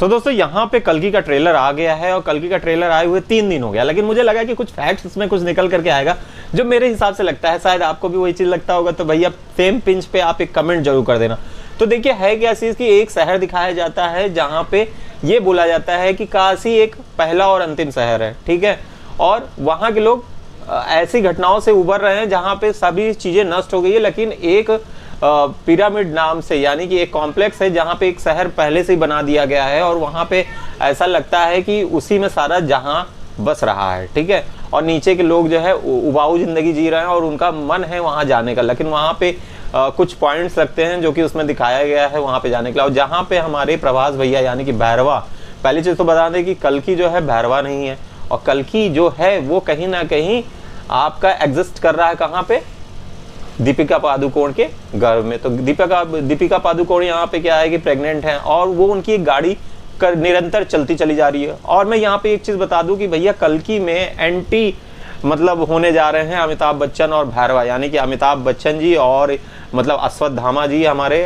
दोस्तों यहाँ पे कल्कि का ट्रेलर आ गया है और कल्कि का ट्रेलर आए हुए 3 दिन हो गया, लेकिन मुझे लगा कि कुछ फैक्ट्स इसमें कुछ निकल करके आएगा जो मेरे हिसाब से लगता है, शायद आपको भी वही चीज लगता होगा। तो भैया सेम पिंच पे आप एक कमेंट जरूर कर देना। तो देखिए है क्या चीज की एक शहर दिखाया जाता है जहाँ पे ये बोला जाता है कि काशी एक पहला और अंतिम शहर है, ठीक है, और वहाँ के लोग ऐसी घटनाओं से उबर रहे हैं जहाँ पे सभी चीजें नष्ट हो गई है, लेकिन एक पिरामिड नाम से, यानी कि एक कॉम्प्लेक्स है जहाँ पे एक शहर पहले से ही बना दिया गया है और वहाँ पे ऐसा लगता है कि उसी में सारा जहां बस रहा है, ठीक है। और नीचे के लोग जो है उबाऊ जिंदगी जी रहे हैं और उनका मन है वहाँ जाने का, लेकिन वहाँ पे कुछ पॉइंट्स लगते हैं जो कि उसमें दिखाया गया है वहाँ पे जाने के लिए। और जहाँ पे हमारे प्रभास भैया यानी कि भैरवा, पहली चीज़ तो बता दें कि कल्कि जो है भैरवा नहीं है, और कल्कि जो है वो कहीं ना कहीं आपका एग्जिस्ट कर रहा है कहाँ पे, दीपिका पादुकोण के घर में। तो दीपिका पादुकोण यहाँ पे क्या है कि प्रेग्नेंट है और वो उनकी एक गाड़ी निरंतर चलती चली जा रही है। और मैं यहाँ पे एक चीज बता दूं कि भैया कल्कि में एंटी मतलब होने जा रहे हैं अमिताभ बच्चन और भैरवा, यानी कि अमिताभ बच्चन जी और मतलब अश्वत्थामा जी हमारे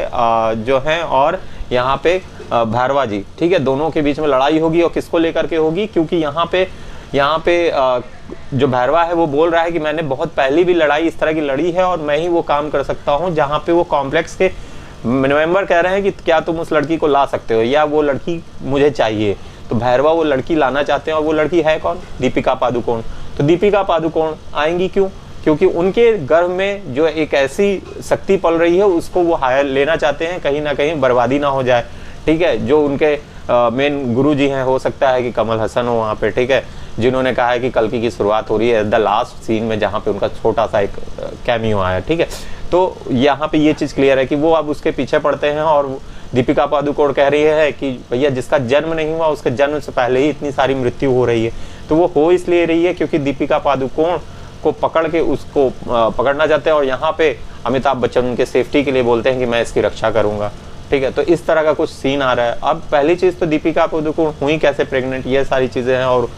जो हैं, और यहाँ पे भैरवा जी, ठीक है, दोनों के बीच में लड़ाई होगी। और किसको लेकर के होगी, क्योंकि यहाँ पे जो भैरवा है वो बोल रहा है कि मैंने बहुत पहले भी लड़ाई इस तरह की लड़ी है और मैं ही वो काम कर सकता हूँ। जहाँ पे वो कॉम्प्लेक्स के मेंबर कह रहे हैं कि क्या तुम उस लड़की को ला सकते हो या वो लड़की मुझे चाहिए, तो भैरवा वो लड़की लाना चाहते हैं। और वो लड़की है कौन, दीपिका पादुकोण। तो दीपिका पादुकोण आएंगी क्यों, क्योंकि उनके गर्भ में जो एक ऐसी शक्ति पल रही है उसको वो हायर लेना चाहते हैं, कहीं ना कहीं बर्बादी ना हो जाए, ठीक है। जो उनके मेन गुरु जी हैं, हो सकता है कि कमल हसन हो वहाँ पे, ठीक है, जिन्होंने कहा है कि कल्कि की शुरुआत हो रही है द लास्ट सीन में जहाँ पे उनका छोटा सा एक कैमियो आया, ठीक है। तो यहाँ पे ये चीज़ क्लियर है कि वो अब उसके पीछे पड़ते हैं। और दीपिका पादुकोण कह रही है कि भैया जिसका जन्म नहीं हुआ उसके जन्म से पहले ही इतनी सारी मृत्यु हो रही है। तो वो हो इसलिए रही है क्योंकि दीपिका पादुकोण को पकड़ के उसको पकड़ना चाहते हैं, और यहाँ पे अमिताभ बच्चन उनके सेफ्टी के लिए बोलते हैं कि मैं इसकी रक्षा करूंगा, ठीक है। तो इस तरह का कुछ सीन आ रहा है। अब पहली चीज़ तो दीपिका पादुकोण हुई कैसे प्रेग्नेंट, ये सारी चीज़ें हैं, और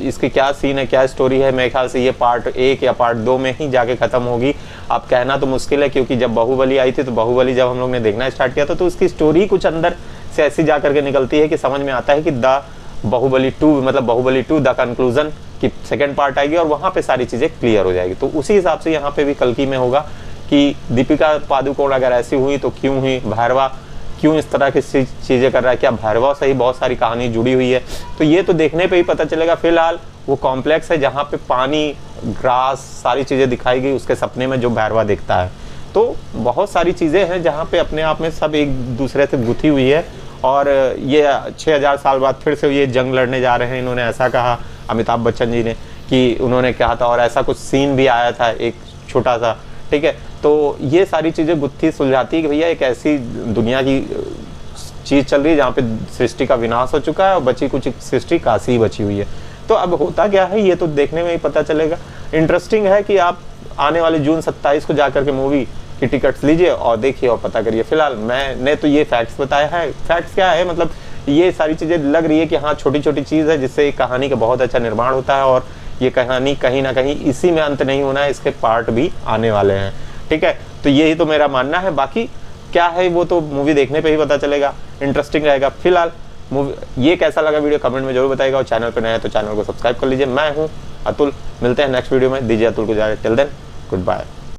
इसकी क्या सीन है, क्या स्टोरी है, मेरे ख्याल से ये पार्ट 1 या पार्ट 2 में ही जाके खत्म होगी। अब कहना तो मुश्किल है, क्योंकि जब बाहुबली आई थी तो बाहुबली जब हम लोग ने देखना स्टार्ट किया था तो उसकी स्टोरी कुछ अंदर से ऐसी जा करके निकलती है कि समझ में आता है कि द बाहुबली 2 मतलब बाहुबली 2 द कंक्लूजन की सेकेंड पार्ट आएगी और वहाँ पे सारी चीज़ें क्लियर हो जाएगी। तो उसी हिसाब से यहाँ पे भी कल्कि में होगा कि दीपिका पादुकोण अगर ऐसी हुई तो क्यों हुई, भैरवा क्यों इस तरह की चीज़ें कर रहा है, क्या भैरवा से ही बहुत सारी कहानी जुड़ी हुई है, तो ये तो देखने पे ही पता चलेगा। फिलहाल वो कॉम्प्लेक्स है जहाँ पे पानी, ग्रास, सारी चीज़ें दिखाई गई उसके सपने में जो भैरवा देखता है। तो बहुत सारी चीज़ें हैं जहाँ पे अपने आप में सब एक दूसरे से गुथी हुई है। और ये 6000 साल बाद फिर से ये जंग लड़ने जा रहे हैं, इन्होंने ऐसा कहा अमिताभ बच्चन जी ने कि उन्होंने कहा था, और ऐसा कुछ सीन भी आया था एक छोटा सा, ठीक है। तो ये सारी चीज़ें गुत्थी सुलझाती है कि भैया एक ऐसी दुनिया की चीज़ चल रही है जहाँ पे सृष्टि का विनाश हो चुका है और बची कुछ सृष्टि काशी ही बची हुई है। तो अब होता क्या है ये तो देखने में ही पता चलेगा। इंटरेस्टिंग है कि आप आने वाले जून 27 को जाकर के मूवी की टिकट्स लीजिए और देखिए और पता करिए। फिलहाल मैंने तो ये फैक्ट्स बताया है। फैक्ट्स क्या है, मतलब ये सारी चीज़ें लग रही है कि हाँ छोटी छोटी चीज़ है जिससे एक कहानी का बहुत अच्छा निर्माण होता है, और ये कहानी कहीं ना कहीं इसी में अंत नहीं होना है, इसके पार्ट भी आने वाले हैं, ठीक है। तो यही तो मेरा मानना है, बाकी क्या है वो तो मूवी देखने पे ही पता चलेगा, इंटरेस्टिंग रहेगा। फिलहाल मूवी ये कैसा लगा वीडियो कमेंट में जरूर बताइएगा, और चैनल पर नए हैं तो चैनल को सब्सक्राइब कर लीजिए। मैं हूँ अतुल, मिलते हैं नेक्स्ट वीडियो में, दीजिए अतुल को जाए, टिल देन गुड बाय।